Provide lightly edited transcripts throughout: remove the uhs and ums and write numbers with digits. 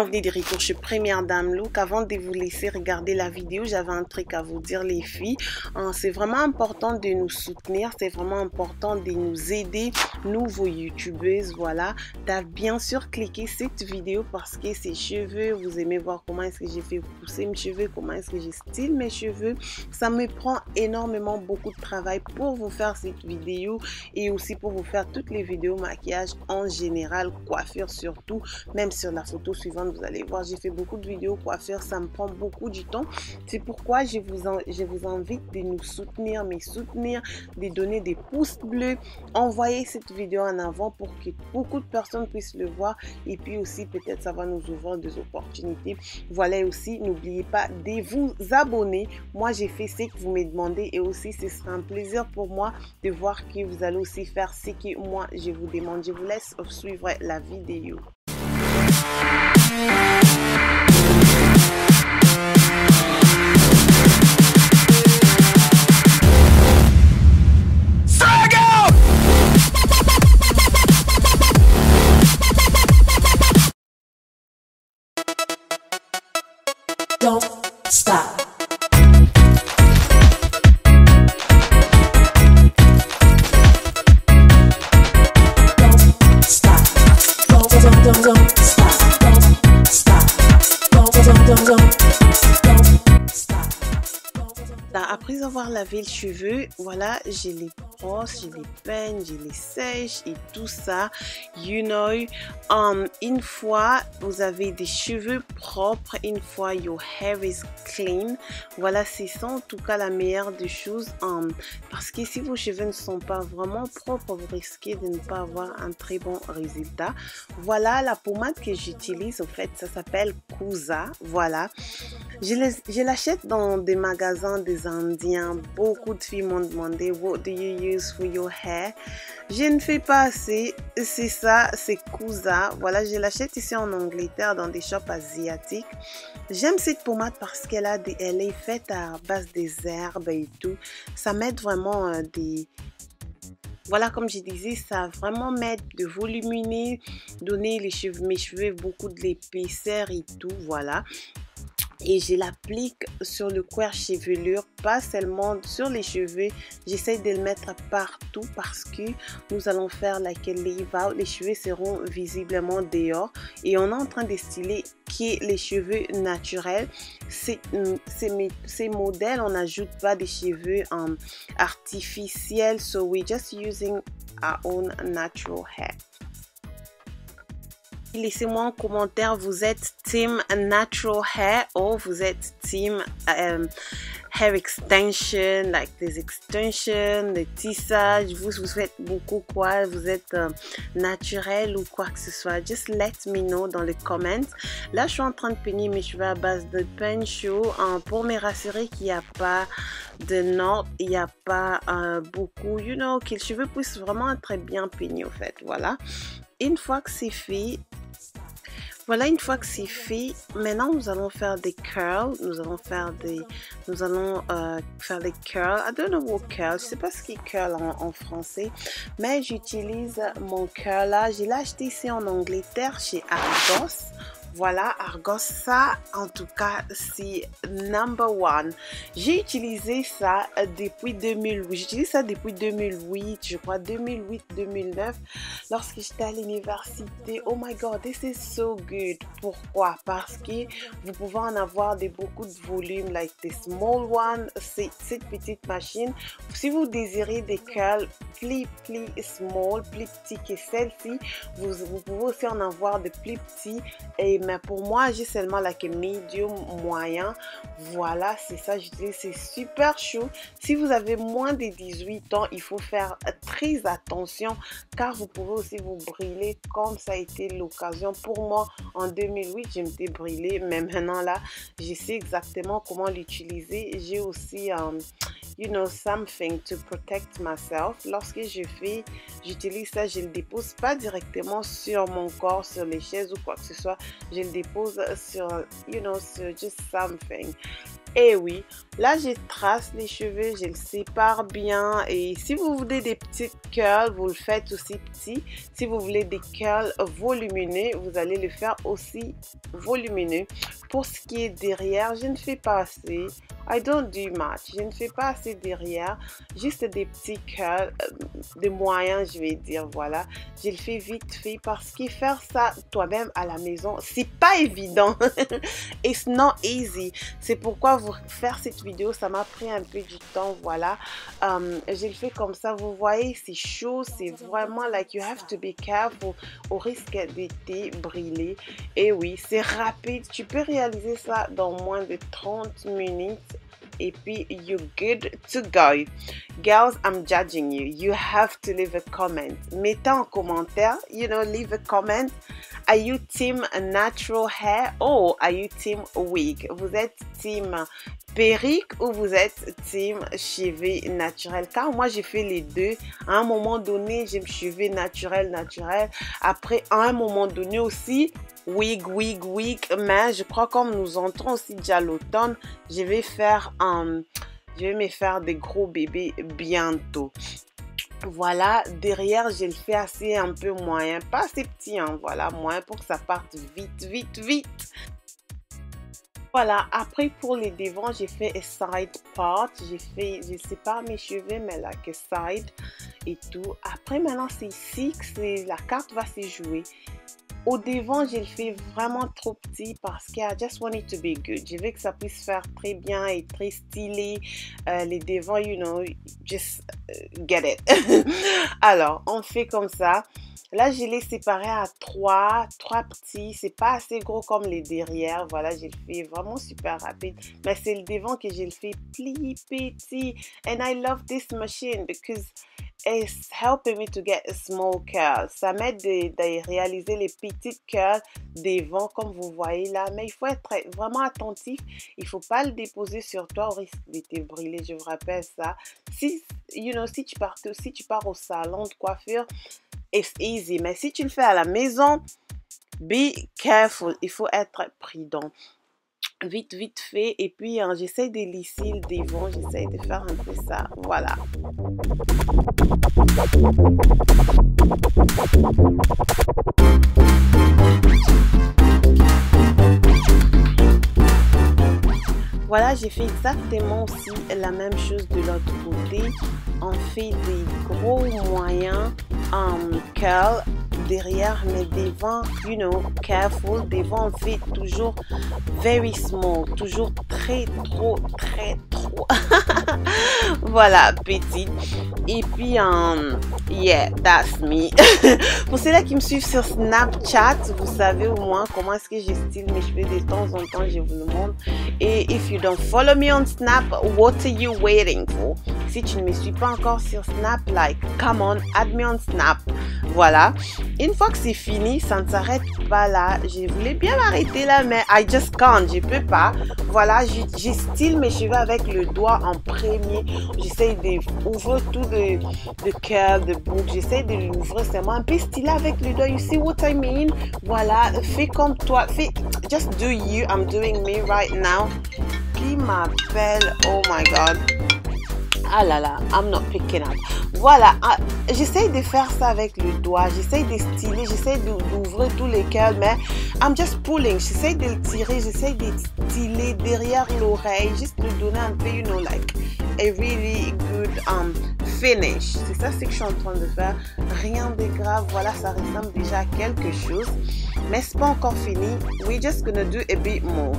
Bienvenue de retour chez Première Dame Look. Avant de vous laisser regarder la vidéo, j'avais un truc à vous dire les filles. C'est vraiment important de nous soutenir, c'est vraiment important de nous aider, nous vos youtubeuses. Voilà, t'as bien sûr cliqué cette vidéo parce que ces cheveux, vous aimez voir comment est-ce que j'ai fait pousser mes cheveux, comment est-ce que j'ai style mes cheveux. Ça me prend énormément beaucoup de travail pour vous faire cette vidéo et aussi pour vous faire toutes les vidéos maquillage en général, coiffure surtout, même sur la photo suivante. Vous allez voir, j'ai fait beaucoup de vidéos coiffure, ça me prend beaucoup du temps. C'est pourquoi je vous invite de nous soutenir, de donner des pouces bleus, envoyer cette vidéo en avant pour que beaucoup de personnes puissent le voir et puis aussi peut-être ça va nous ouvrir des opportunités. Voilà, aussi n'oubliez pas de vous abonner. Moi j'ai fait ce que vous me demandez et aussi ce sera un plaisir pour moi de voir que vous allez aussi faire ce que moi je vous demande. Je vous laisse suivre la vidéo. Don't stop. Don't stop. Don't stop. Don't stop. Don't stop. Après avoir lavé les cheveux, voilà, j'ai les brosses, j'ai les peignes, j'ai les sèches et tout ça. You know, une fois vous avez des cheveux propres, une fois your hair is clean, voilà, c'est ça en tout cas la meilleure des choses. Parce que si vos cheveux ne sont pas vraiment propres, vous risquez de ne pas avoir un très bon résultat. Voilà la pommade que j'utilise, en fait, ça s'appelle Kusa. Voilà, je l'achète dans des magasins des Indiens. Beaucoup de filles m'ont demandé what do you use for your hair. Je ne fais pas assez, c'est ça, c'est Kusa. Voilà, je l'achète ici en Angleterre dans des shops asiatiques. J'aime cette pommade parce qu'elle est faite à base des herbes et tout. Ça m'aide vraiment voilà, comme je disais, ça vraiment m'aide de voluminer, donner mes cheveux beaucoup de l'épaisseur et tout, voilà. Et je l'applique sur le cuir chevelure, pas seulement sur les cheveux. J'essaie de le mettre partout parce que nous allons faire la leave out. Les cheveux seront visiblement dehors et on est en train de styler qui est les cheveux naturels. Ces modèles, on n'ajoute pas des cheveux artificiels. So we're just using our own natural hair. Laissez-moi en commentaire, vous êtes team natural hair ou vous êtes team hair extension, like des extensions, des tissages. Vous faites beaucoup quoi? Vous êtes naturel ou quoi que ce soit? Just let me know dans les comments. Là, je suis en train de peigner mes cheveux à base de pincho pour me rassurer qu'il n'y a pas de notes, il n'y a pas beaucoup, you know, que les cheveux puissent vraiment être bien peignés, au fait. Voilà. Une fois que c'est fait, maintenant nous allons faire des curls. Nous allons faire des curls. I don't know what curl. Je sais pas ce qui est curl en français, mais j'utilise mon curl là. Je l'ai acheté ici en Angleterre chez Argos. Voilà, Argos, ça en tout cas c'est number one. J'ai utilisé ça depuis 2008. J'utilise ça depuis 2008, je crois 2008-2009 lorsque j'étais à l'université. Oh my god, this is so good. Pourquoi? Parce que vous pouvez en avoir beaucoup de volume, like the small one. C'est cette petite machine. Si vous désirez des curls plus small, plus petits que celle-ci, vous pouvez aussi en avoir de plus petits. Mais pour moi, j'ai seulement la medium moyen. Voilà, c'est ça, je dis, c'est super chaud. Si vous avez moins de 18 ans, il faut faire très attention car vous pouvez aussi vous brûler comme ça a été l'occasion pour moi en 2008. Je m'étais brûlée, mais maintenant là, je sais exactement comment l'utiliser. J'ai aussi you know, something to protect myself. Lorsque j'utilise ça, je le dépose pas directement sur mon corps, sur les chaises ou quoi que ce soit. Je le dépose sur, you know, sur just something. Et oui, là je trace les cheveux, je le sépare bien et si vous voulez des petites curls, vous le faites aussi petit. Si vous voulez des curls volumineux, vous allez le faire aussi volumineux. Pour ce qui est derrière, je ne fais pas assez. I don't do much. Je ne fais pas assez derrière, juste des petits curls, des moyens je vais dire, voilà. Je le fais vite fait parce que faire ça toi-même à la maison, c'est pas évident. It's not easy. C'est pourquoi faire cette vidéo, ça m'a pris un peu du temps, voilà. Je le fais comme ça, vous voyez, c'est chaud, c'est vraiment like you have to be careful au risque d'être brûlé. Et oui, c'est rapide, tu peux réaliser ça dans moins de 30 minutes. Et puis, you're good to go. Girls, I'm judging you. You have to leave a comment. Mettez en commentaire, you know, leave a comment. Are you team natural hair or are you team wig? Vous êtes team perruque ou vous êtes team cheveux naturels? Car moi, j'ai fait les deux. À un moment donné, j'ai cheveux naturels. Après, à un moment donné aussi, wig. Mais je crois comme nous entrons aussi déjà l'automne, je vais me faire des gros bébés bientôt. Voilà, derrière, je le fais assez un peu moyen, pas assez petit, hein, voilà, moyen pour que ça parte vite. Voilà, après pour les devants, j'ai fait un side part, je sépare mes cheveux, mais là, que side et tout. Après, maintenant, c'est ici que la carte va se jouer. Au devant, je le fais vraiment trop petit parce que I just want it to be good. Je veux que ça puisse faire très bien et très stylé. Les devants, you know, just get it. Alors, on fait comme ça. Là, je l'ai séparé à trois petits. C'est pas assez gros comme les derrière. Voilà, je le fais vraiment super rapide. Mais c'est le devant que je le fais plus petit. And I love this machine because it's helping me to get a small curl. Ça m'aide de réaliser les petites curls devant comme vous voyez là. Mais il faut être vraiment attentif. Il faut pas le déposer sur toi au risque de te brûler. Je vous rappelle ça. Si tu pars au salon de coiffure, it's easy. Mais si tu le fais à la maison, be careful. Il faut être prudent. Vite fait. Et puis, j'essaie de lisser le devant. J'essaie de faire un peu ça. Voilà. Voilà, j'ai fait exactement aussi la même chose de l'autre côté. On fait des gros moyens curl derrière, mais devant, you know, careful. Devant, on fait toujours very small, toujours très trop. Voilà, petite. Et puis, yeah, that's me. Pour ceux-là qui me suivent sur Snapchat, vous savez au moins comment est-ce que je style mes cheveux de temps en temps, je vous le montre. Et if you don't follow me on Snap, what are you waiting for? Si tu ne me suis pas encore sur Snap, like, come on, add me on Snap. Voilà. Une fois que c'est fini, ça ne s'arrête pas là. Je voulais bien m'arrêter là, mais I just can't, je peux pas. Voilà, je style mes cheveux avec le doigt en premier. J'essaie d'ouvrir tout de curl, de boucle. J'essaie de l'ouvrir seulement un peu stylé avec le doigt. You see what I mean? Voilà, fais comme toi. Just do you. I'm doing me right now. Qui m'appelle? Oh my God. Ah là là, I'm not picking up. Voilà, j'essaie de faire ça avec le doigt, j'essaie de styler, j'essaie d'ouvrir tous les curls, mais I'm just pulling, j'essaie de le tirer, j'essaie de styler derrière l'oreille, juste de donner un peu, you know, like a really good finish. C'est ça ce que je suis en train de faire, rien de grave, voilà, ça ressemble déjà à quelque chose, mais c'est pas encore fini. We're just gonna do a bit more.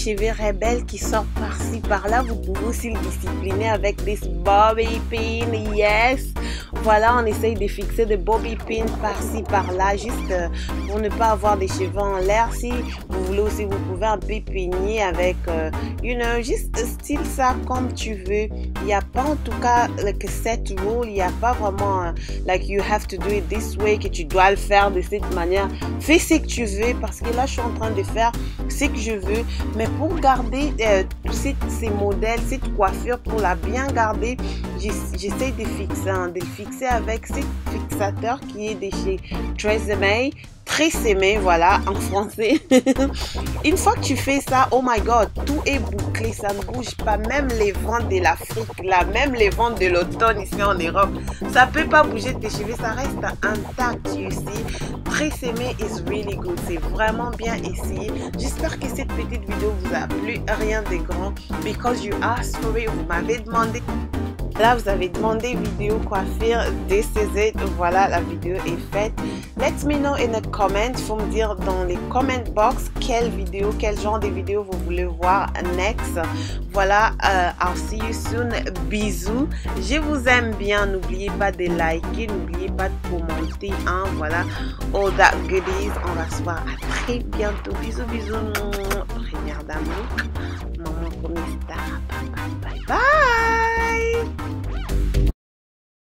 cheveux rebelles qui sortent par-ci par-là, vous pouvez aussi le discipliner avec des bobby pins. Yes, voilà, on essaye de fixer des bobby pins par-ci par-là, juste pour ne pas avoir des cheveux en l'air. Si vous voulez aussi, vous pouvez un peu peigner avec, juste style ça comme tu veux. Il n'y a pas en tout cas like set rule, il n'y a pas vraiment like you have to do it this way, que tu dois le faire de cette manière. Fais ce que tu veux, parce que là je suis en train de faire ce que je veux, mais pour garder ces modèles, cette coiffure, pour la bien garder, j'essaie de fixer avec ce fixateur qui est de chez Tresemme. Tresemme, voilà, en français. Une fois que tu fais ça, oh my god, tout est bouclé, ça ne bouge pas. Même les vents de l'Afrique, là, même les vents de l'automne ici en Europe, ça peut pas bouger tes cheveux, ça reste intact ici. Tresemme is really good, c'est vraiment bien essayé. J'espère que cette petite vidéo vous a plu, rien de grand, because you asked for it, vous m'avez demandé. Là, vous avez demandé vidéo coiffure DCZ. Voilà, la vidéo est faite. Let me know in the comments. Il faut me dire dans les comment box quelle vidéo, quel genre de vidéo vous voulez voir next. Voilà, I'll see you soon. Bisous. Je vous aime bien. N'oubliez pas de liker, n'oubliez pas de commenter. Hein, voilà, all that goodies. On va se voir à très bientôt. Bisous, bisous. Regarde d'amour. Maman comme star. Bye bye. Bye.